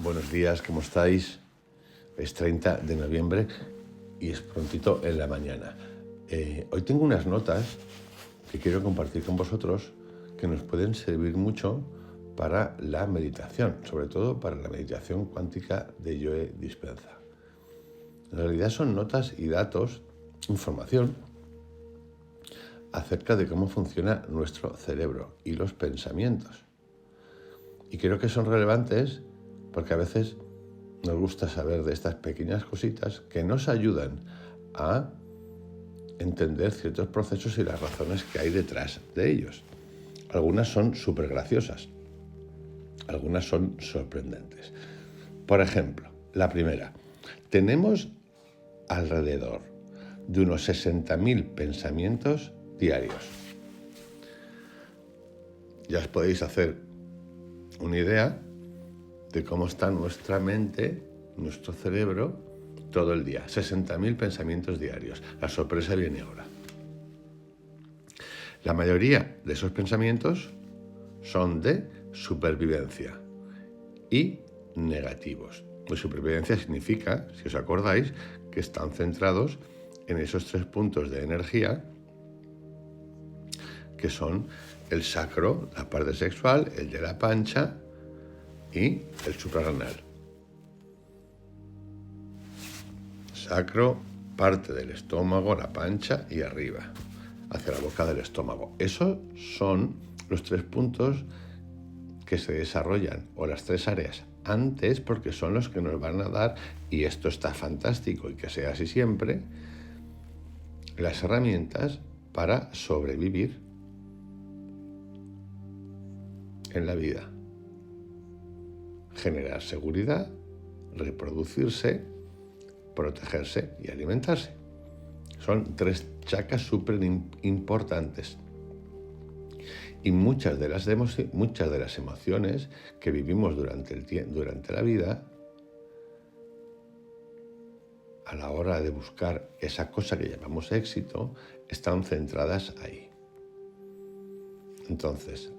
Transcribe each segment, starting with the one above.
Buenos días, ¿cómo estáis? Es 30 de noviembre y es prontito en la mañana. Hoy tengo unas notas que quiero compartir con vosotros que nos pueden servir mucho para la meditación, sobre todo para la meditación cuántica de Joe Dispenza. En realidad son notas y datos, información acerca de cómo funciona nuestro cerebro y los pensamientos. Y creo que son relevantes porque a veces nos gusta saber de estas pequeñas cositas que nos ayudan a entender ciertos procesos y las razones que hay detrás de ellos. Algunas son súper graciosas, algunas son sorprendentes. Por ejemplo, la primera, tenemos alrededor de unos 60.000 pensamientos diarios. Ya os podéis hacer una idea de cómo está nuestra mente, nuestro cerebro, todo el día. 60.000 pensamientos diarios. La sorpresa viene ahora. La mayoría de esos pensamientos son de supervivencia y negativos. De supervivencia significa, si os acordáis, que están centrados en esos 3 puntos de energía que son el sacro, la parte sexual, el de la pancha y el suprarrenal. Sacro, parte del estómago, la pancha y arriba, hacia la boca del estómago. Esos son los 3 puntos que se desarrollan, o las 3 áreas antes, porque son los que nos van a dar, y esto está fantástico y que sea así siempre, las herramientas para sobrevivir en la vida. Generar seguridad, reproducirse, protegerse y alimentarse. Son 3 chakras súper importantes. Y muchas de las emociones que vivimos durante la vida, a la hora de buscar esa cosa que llamamos éxito, están centradas ahí. Entonces,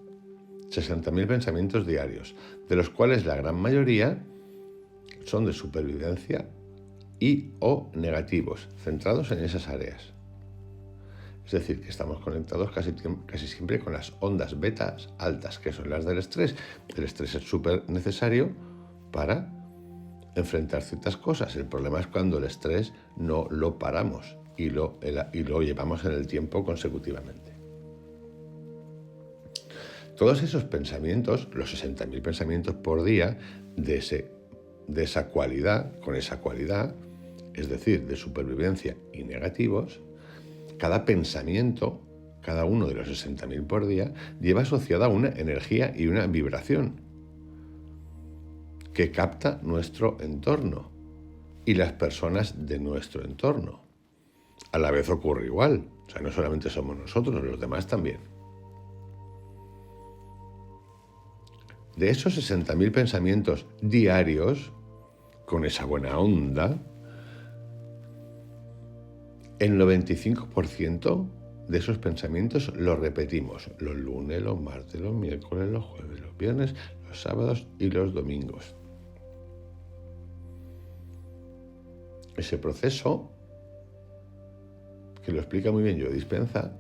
60.000 pensamientos diarios, de los cuales la gran mayoría son de supervivencia y o negativos, centrados en esas áreas. Es decir, que estamos conectados casi siempre con las ondas betas altas, que son las del estrés. El estrés es súper necesario para enfrentar ciertas cosas. El problema es cuando el estrés no lo paramos y lo llevamos en el tiempo consecutivamente. Todos esos pensamientos, los 60.000 pensamientos por día, de esa cualidad, con esa cualidad, es decir, de supervivencia y negativos, cada pensamiento, cada uno de los 60.000 por día, lleva asociada una energía y una vibración que capta nuestro entorno y las personas de nuestro entorno. A la vez ocurre igual, o sea, no solamente somos nosotros, los demás también. De esos 60.000 pensamientos diarios, con esa buena onda, el 95% de esos pensamientos los repetimos los lunes, los martes, los miércoles, los jueves, los viernes, los sábados y los domingos. Ese proceso, que lo explica muy bien Joe Dispenza,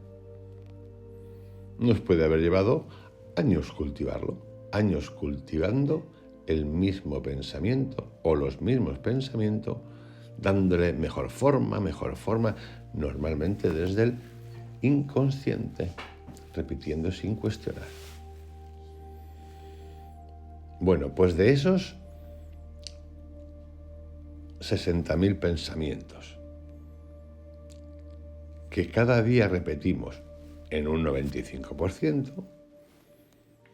nos puede haber llevado años cultivarlo. Años cultivando el mismo pensamiento o los mismos pensamientos, dándole mejor forma, normalmente desde el inconsciente, repitiendo sin cuestionar. Bueno, pues de esos 60.000 pensamientos que cada día repetimos en un 95%,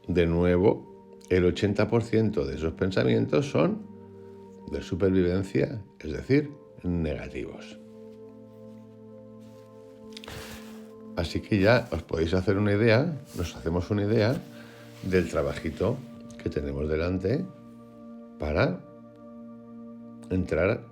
de nuevo, el 80% de esos pensamientos son de supervivencia, es decir, negativos. Así que ya os podéis hacer una idea, nos hacemos una idea del trabajito que tenemos delante para entrar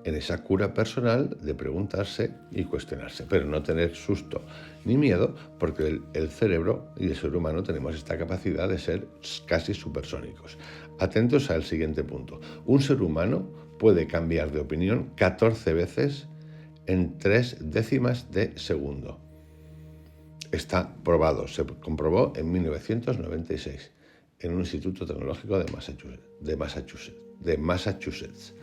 en esa cura personal de preguntarse y cuestionarse, pero no tener susto ni miedo, porque el cerebro y el ser humano tenemos esta capacidad de ser casi supersónicos. Atentos al siguiente punto. Un ser humano puede cambiar de opinión 14 veces en 3 décimas de segundo. Está probado, se comprobó en 1996 en un instituto tecnológico de Massachusetts.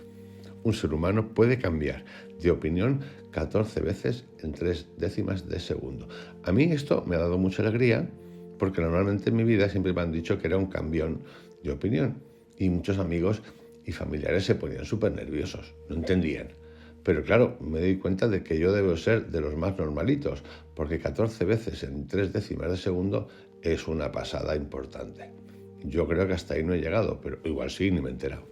Un ser humano puede cambiar de opinión 14 veces en 3 décimas de segundo. A mí esto me ha dado mucha alegría porque normalmente en mi vida siempre me han dicho que era un cambión de opinión y muchos amigos y familiares se ponían súper nerviosos, no entendían. Pero claro, me di cuenta de que yo debo ser de los más normalitos, porque 14 veces en 3 décimas de segundo es una pasada importante. Yo creo que hasta ahí no he llegado, pero igual sí, ni me he enterado.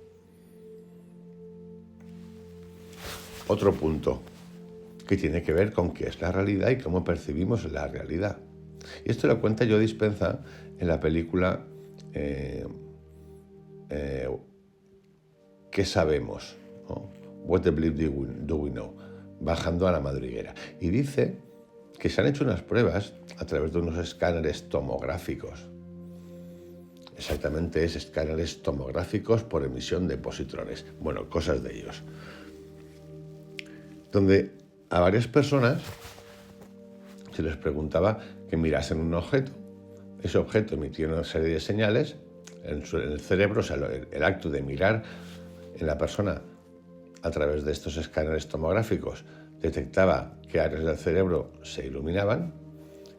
Otro punto que tiene que ver con qué es la realidad y cómo percibimos la realidad. Y esto lo cuenta Joe Dispenza en la película ¿Qué sabemos? ¿No? What the bleep do we know? Bajando a la madriguera. Y dice que se han hecho unas pruebas a través de unos escáneres tomográficos. Exactamente es escáneres tomográficos por emisión de positrones. Bueno, cosas de ellos. Donde a varias personas se les preguntaba que mirasen un objeto. Ese objeto emitía una serie de señales en el cerebro, o sea, el acto de mirar en la persona a través de estos escáneres tomográficos detectaba qué áreas del cerebro se iluminaban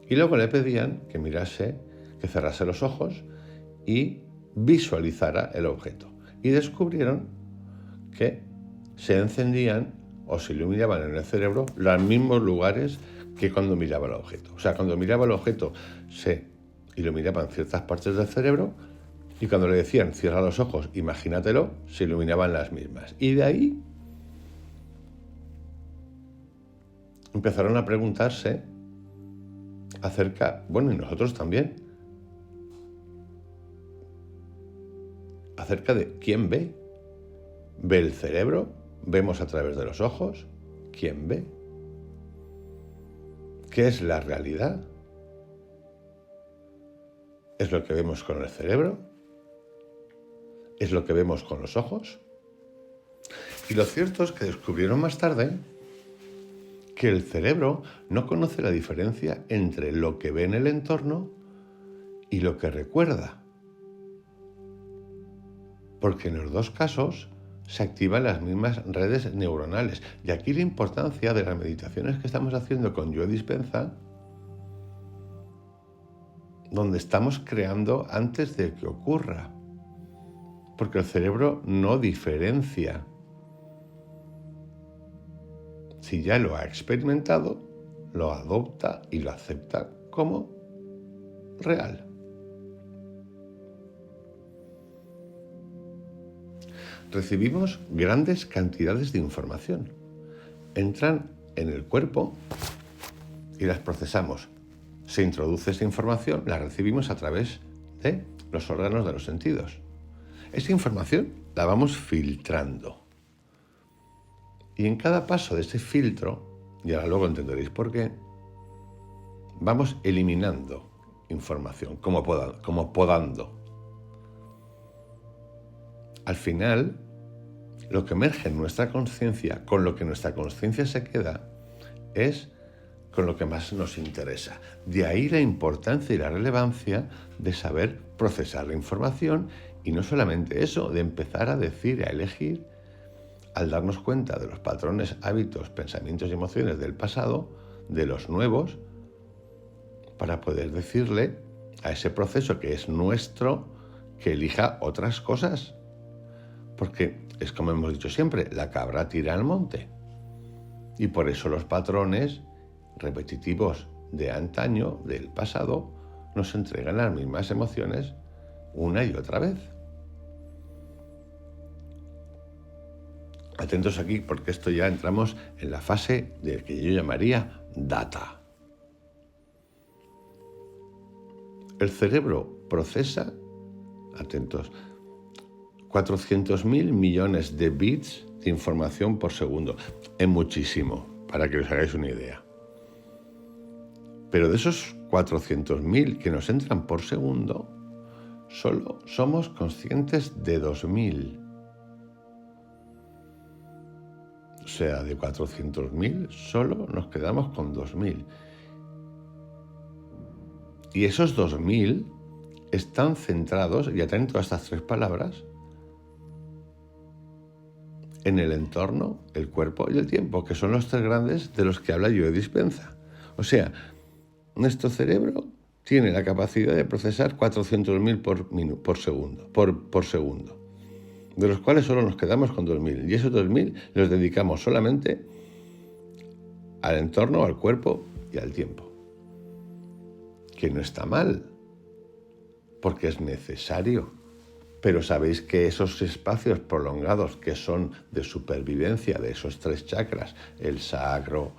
y luego le pedían que mirase, que cerrase los ojos y visualizara el objeto. Y descubrieron que se encendían o se iluminaban en el cerebro los mismos lugares que cuando miraba el objeto. O sea, cuando miraba el objeto se iluminaban ciertas partes del cerebro y cuando le decían cierra los ojos, imagínatelo, se iluminaban las mismas. Y de ahí empezaron a preguntarse acerca, bueno, y nosotros también, acerca de quién ve. ¿Ve el cerebro? ¿Vemos a través de los ojos? ¿Quién ve? ¿Qué es la realidad? ¿Es lo que vemos con el cerebro? ¿Es lo que vemos con los ojos? Y lo cierto es que descubrieron más tarde que el cerebro no conoce la diferencia entre lo que ve en el entorno y lo que recuerda. Porque en los dos casos se activan las mismas redes neuronales. Y aquí la importancia de las meditaciones que estamos haciendo con Joe Dispenza, donde estamos creando antes de que ocurra. Porque el cerebro no diferencia. Si ya lo ha experimentado, lo adopta y lo acepta como real. Recibimos grandes cantidades de información. Entran en el cuerpo y las procesamos. Se introduce esa información, la recibimos a través de los órganos de los sentidos. Esa información la vamos filtrando. Y en cada paso de ese filtro, y ahora luego entenderéis por qué, vamos eliminando información, como podando. Al final, lo que emerge en nuestra conciencia, con lo que nuestra conciencia se queda, es con lo que más nos interesa. De ahí la importancia y la relevancia de saber procesar la información y no solamente eso, de empezar a decir, a elegir, al darnos cuenta de los patrones, hábitos, pensamientos y emociones del pasado, de los nuevos, para poder decirle a ese proceso que es nuestro, que elija otras cosas. Porque es como hemos dicho siempre, la cabra tira al monte. Y por eso los patrones repetitivos de antaño, del pasado, nos entregan las mismas emociones una y otra vez. Atentos aquí porque esto ya entramos en la fase de que yo llamaría data. El cerebro procesa, atentos, 400.000 millones de bits de información por segundo. Es muchísimo, para que os hagáis una idea. Pero de esos 400.000 que nos entran por segundo, solo somos conscientes de 2000. O sea, de 400.000 solo nos quedamos con 2000. Y esos 2000 están centrados, y atento a estas tres palabras, en el entorno, el cuerpo y el tiempo, que son los tres grandes de los que habla Joe Dispenza. O sea, nuestro cerebro tiene la capacidad de procesar 400.000 por segundo, de los cuales solo nos quedamos con 2.000. Y esos 2.000 los dedicamos solamente al entorno, al cuerpo y al tiempo. Que no está mal, porque es necesario. Pero sabéis que esos espacios prolongados que son de supervivencia de esos tres chakras, el sacro,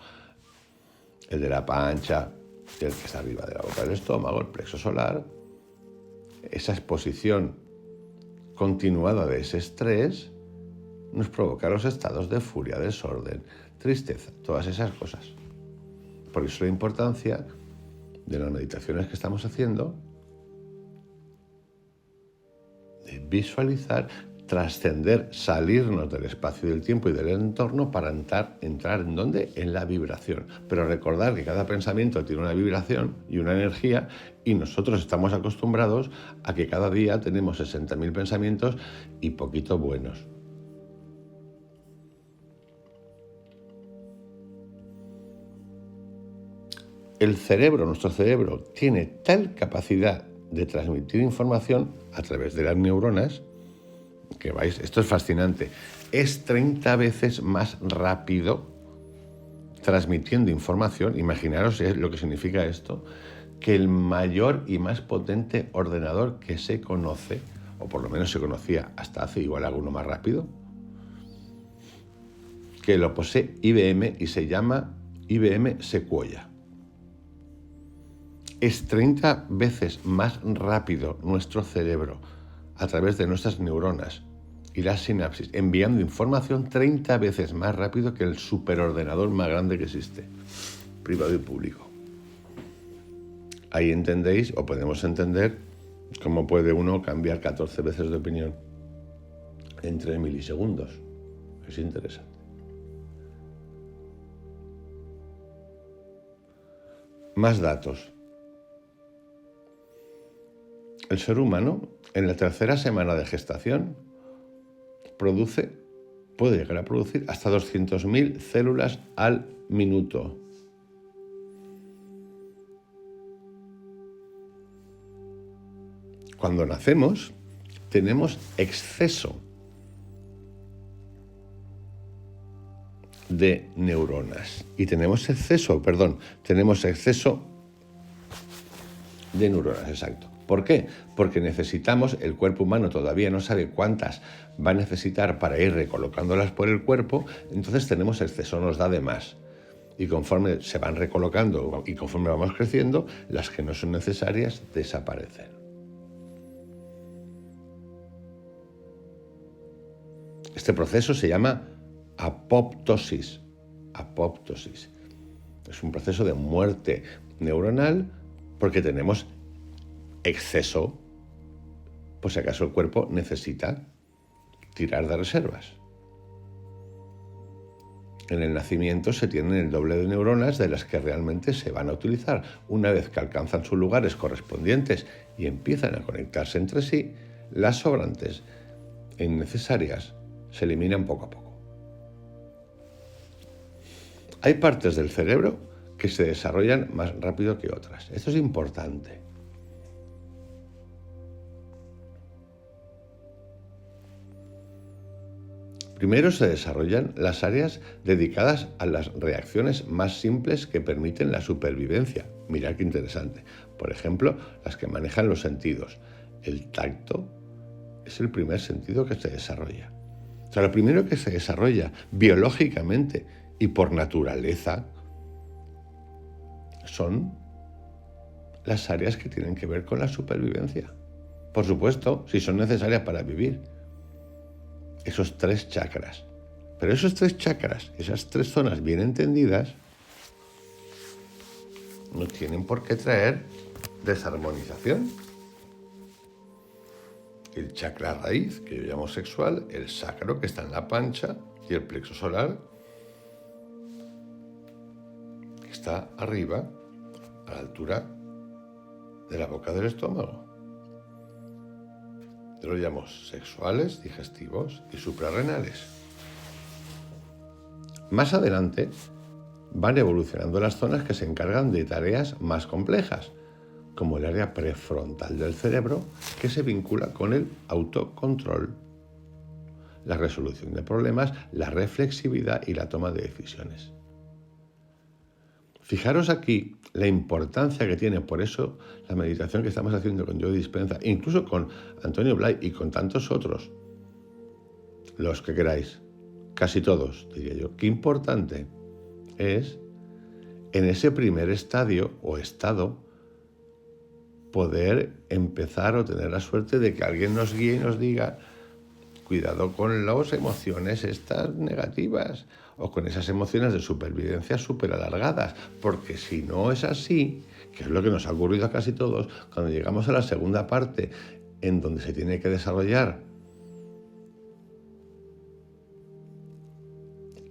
el de la pancha, el que está arriba de la boca del estómago, el plexo solar, esa exposición continuada de ese estrés nos provoca los estados de furia, desorden, tristeza, todas esas cosas. Por eso la importancia de las meditaciones que estamos haciendo, de visualizar, trascender, salirnos del espacio y del tiempo y del entorno para entrar ¿en dónde? En la vibración. Pero recordar que cada pensamiento tiene una vibración y una energía, y nosotros estamos acostumbrados a que cada día tenemos 60.000 pensamientos y poquito buenos. El cerebro, nuestro cerebro, tiene tal capacidad de transmitir información a través de las neuronas que vais, esto es fascinante, es 30 veces más rápido transmitiendo información, imaginaros lo que significa esto, que el mayor y más potente ordenador que se conoce, o por lo menos se conocía hasta hace igual alguno más rápido, que lo posee IBM y se llama IBM Sequoia. Es 30 veces más rápido nuestro cerebro a través de nuestras neuronas y las sinapsis, enviando información 30 veces más rápido que el superordenador más grande que existe, privado y público. Ahí entendéis, o podemos entender, cómo puede uno cambiar 14 veces de opinión en 3 milisegundos. Es interesante. Más datos. El ser humano, en la tercera semana de gestación, puede llegar a producir hasta 200.000 células al minuto. Cuando nacemos, tenemos exceso de neuronas y tenemos exceso de neuronas, exacto. ¿Por qué? Porque necesitamos, el cuerpo humano todavía no sabe cuántas va a necesitar para ir recolocándolas por el cuerpo, entonces tenemos exceso, nos da de más. Y conforme se van recolocando y conforme vamos creciendo, las que no son necesarias desaparecen. Este proceso se llama apoptosis. Apoptosis. Es un proceso de muerte neuronal porque tenemos exceso, por si acaso el cuerpo necesita tirar de reservas. En el nacimiento se tienen el doble de neuronas de las que realmente se van a utilizar. Una vez que alcanzan sus lugares correspondientes y empiezan a conectarse entre sí, las sobrantes e innecesarias se eliminan poco a poco. Hay partes del cerebro que se desarrollan más rápido que otras. Esto es importante. Primero se desarrollan las áreas dedicadas a las reacciones más simples que permiten la supervivencia. Mirad qué interesante. Por ejemplo, las que manejan los sentidos. El tacto es el primer sentido que se desarrolla. O sea, lo primero que se desarrolla biológicamente y por naturaleza son las áreas que tienen que ver con la supervivencia. Por supuesto, si son necesarias para vivir. Esos 3 chakras. Pero esos 3 chakras, esas 3 zonas bien entendidas, no tienen por qué traer desarmonización. el chakra raíz, que yo llamo sexual, el sacro, que está en la pancha, y el plexo solar, que está arriba, a la altura de la boca del estómago. Yo lo llamo sexuales, digestivos y suprarrenales. Más adelante van evolucionando las zonas que se encargan de tareas más complejas, como el área prefrontal del cerebro, que se vincula con el autocontrol, la resolución de problemas, la reflexividad y la toma de decisiones. Fijaros aquí la importancia que tiene, por eso la meditación que estamos haciendo con Joe Dispenza, incluso con Antonio Blay y con tantos otros, los que queráis, casi todos, diría yo. Qué importante es en ese primer estadio o estado poder empezar o tener la suerte de que alguien nos guíe y nos diga: cuidado con las emociones estas negativas o con esas emociones de supervivencia súper alargadas, porque si no es así, que es lo que nos ha ocurrido a casi todos, cuando llegamos a la segunda parte en donde se tiene que desarrollar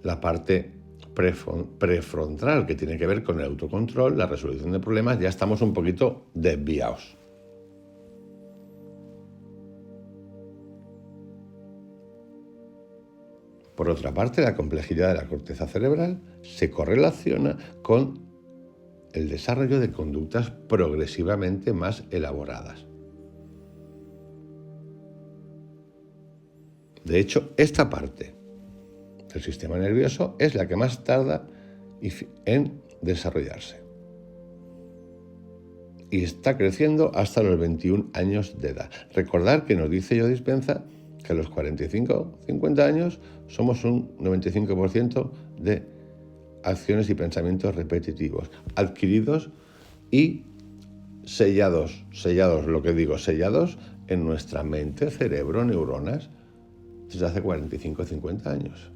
la parte prefrontal, que tiene que ver con el autocontrol, la resolución de problemas, ya estamos un poquito desviados. Por otra parte, la complejidad de la corteza cerebral se correlaciona con el desarrollo de conductas progresivamente más elaboradas. De hecho, esta parte del sistema nervioso es la que más tarda en desarrollarse. Y está creciendo hasta los 21 años de edad. Recordad que nos dice Joe Dispenza que a los 45-50 años somos un 95% de acciones y pensamientos repetitivos, adquiridos y sellados en nuestra mente, cerebro, neuronas, desde hace 45-50 años.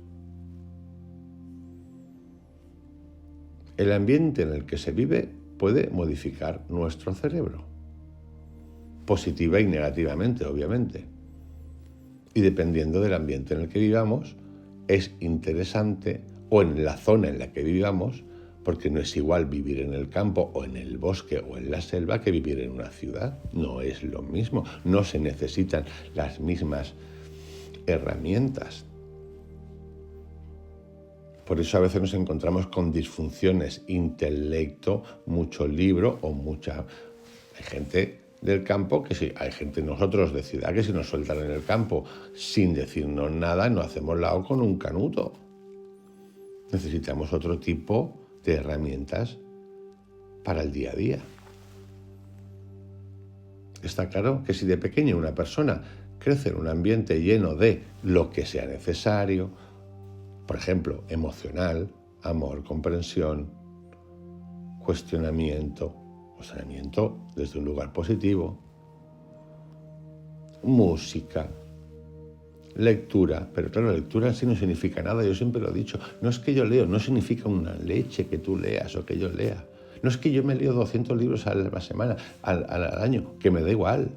El ambiente en el que se vive puede modificar nuestro cerebro, positiva y negativamente, obviamente. Y dependiendo del ambiente en el que vivamos, es interesante, o en la zona en la que vivamos, porque no es igual vivir en el campo o en el bosque o en la selva que vivir en una ciudad. No es lo mismo, no se necesitan las mismas herramientas. Por eso a veces nos encontramos con disfunciones, intelecto, mucho libro o mucha... Hay gente del campo que sí, hay gente nosotros de ciudad que si nos sueltan en el campo sin decirnos nada, no hacemos lao con un canuto. Necesitamos otro tipo de herramientas para el día a día. Está claro que si de pequeño una persona crece en un ambiente lleno de lo que sea necesario, por ejemplo, emocional, amor, comprensión, cuestionamiento desde un lugar positivo, música, lectura, pero claro, lectura en sí no significa nada, yo siempre lo he dicho, no es que yo leo, no significa una leche que tú leas o que yo lea, no es que yo me leo 200 libros a la semana, al año, que me da igual,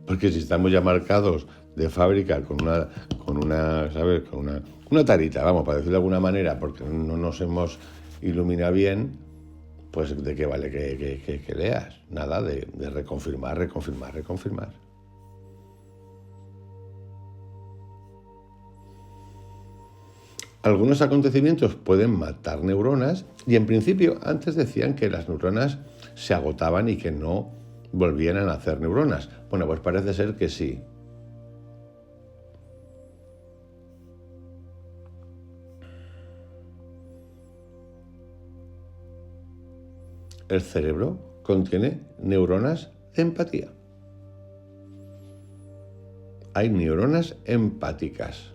porque si estamos ya marcados de fábrica con una tarita, vamos, para decirlo de alguna manera, porque no nos hemos iluminado bien, pues ¿de qué vale que leas? Nada, de reconfirmar. Algunos acontecimientos pueden matar neuronas y en principio antes decían que las neuronas se agotaban y que no volvían a nacer neuronas. Bueno, pues parece ser que sí. El cerebro contiene neuronas de empatía. Hay neuronas empáticas.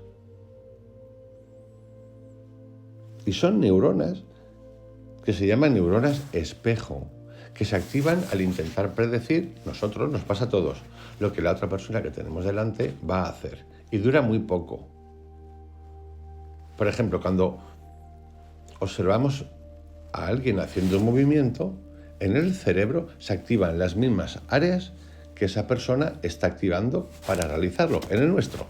Y son neuronas que se llaman neuronas espejo, que se activan al intentar predecir, nos pasa a todos, lo que la otra persona que tenemos delante va a hacer. Y dura muy poco. Por ejemplo, cuando observamos a alguien haciendo un movimiento, en el cerebro se activan las mismas áreas que esa persona está activando para realizarlo. En el nuestro,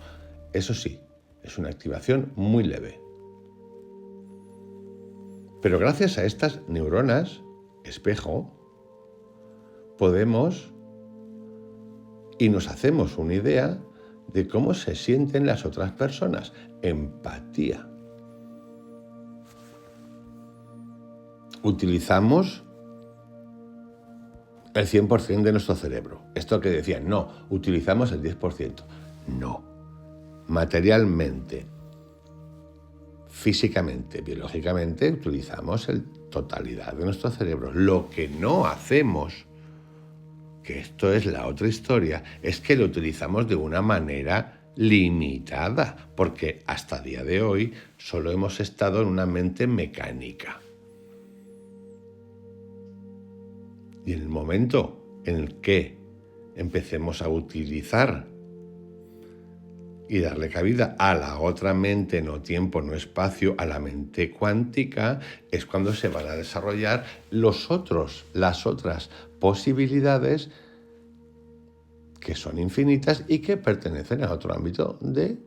eso sí, es una activación muy leve. Pero gracias a estas neuronas espejo, podemos y nos hacemos una idea de cómo se sienten las otras personas. Empatía. Utilizamos el 100% de nuestro cerebro. Esto que decían, no, utilizamos el 10%. No. Materialmente, físicamente, biológicamente, utilizamos la totalidad de nuestro cerebro. Lo que no hacemos, que esto es la otra historia, es que lo utilizamos de una manera limitada, porque hasta el día de hoy solo hemos estado en una mente mecánica. Y en el momento en el que empecemos a utilizar y darle cabida a la otra mente, no tiempo, no espacio, a la mente cuántica, es cuando se van a desarrollar las otras posibilidades que son infinitas y que pertenecen a otro ámbito de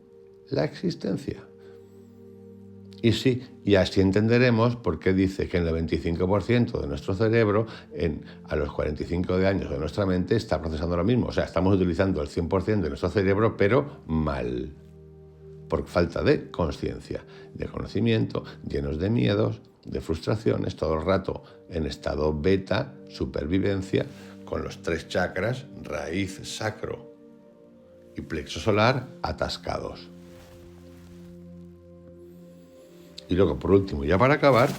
la existencia. Y sí, y así entenderemos por qué dice que en el 25% de nuestro cerebro, a los 45 de años de nuestra mente, está procesando lo mismo. O sea, estamos utilizando el 100% de nuestro cerebro, pero mal. Por falta de conciencia, de conocimiento, llenos de miedos, de frustraciones, todo el rato en estado beta, supervivencia, con los 3 chakras, raíz, sacro y plexo solar, atascados. Y luego, por último, ya para acabar,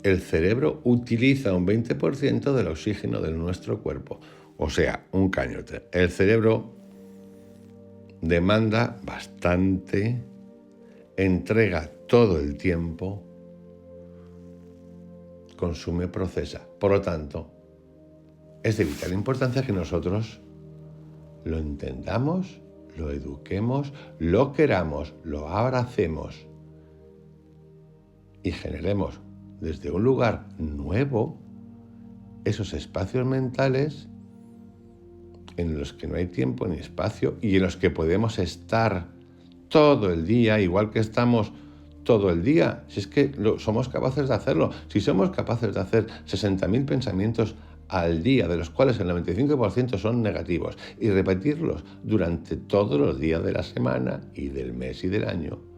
el cerebro utiliza un 20% del oxígeno de nuestro cuerpo. O sea, un cañote. El cerebro demanda bastante, entrega todo el tiempo, consume, procesa. Por lo tanto, es de vital importancia que nosotros lo entendamos, lo eduquemos, lo queramos, lo abracemos y generemos desde un lugar nuevo esos espacios mentales en los que no hay tiempo ni espacio y en los que podemos estar todo el día, igual que estamos todo el día. Si es que somos capaces de hacerlo, si somos capaces de hacer 60.000 pensamientos al día, de los cuales el 95% son negativos, y repetirlos durante todos los días de la semana y del mes y del año,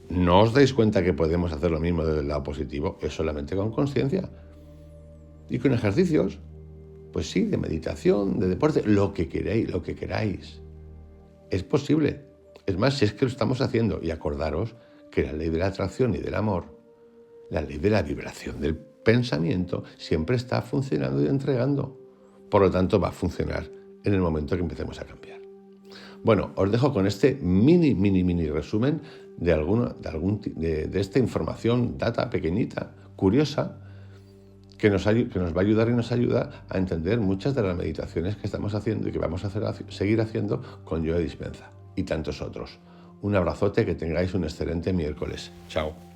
¿no os dais cuenta que podemos hacer lo mismo desde el lado positivo? Es solamente con conciencia y con ejercicios, pues sí, de meditación, de deporte, lo que queráis. Es posible. Es más, si es que lo estamos haciendo, y acordaros que la ley de la atracción y del amor, la ley de la vibración del pensamiento, siempre está funcionando y entregando. Por lo tanto, va a funcionar en el momento que empecemos a cambiar. Bueno, os dejo con este mini resumen de esta información, data pequeñita, curiosa, que nos va a ayudar y nos ayuda a entender muchas de las meditaciones que estamos haciendo y que vamos a seguir haciendo con Joe Dispenza y tantos otros. Un abrazote, que tengáis un excelente miércoles. Chao.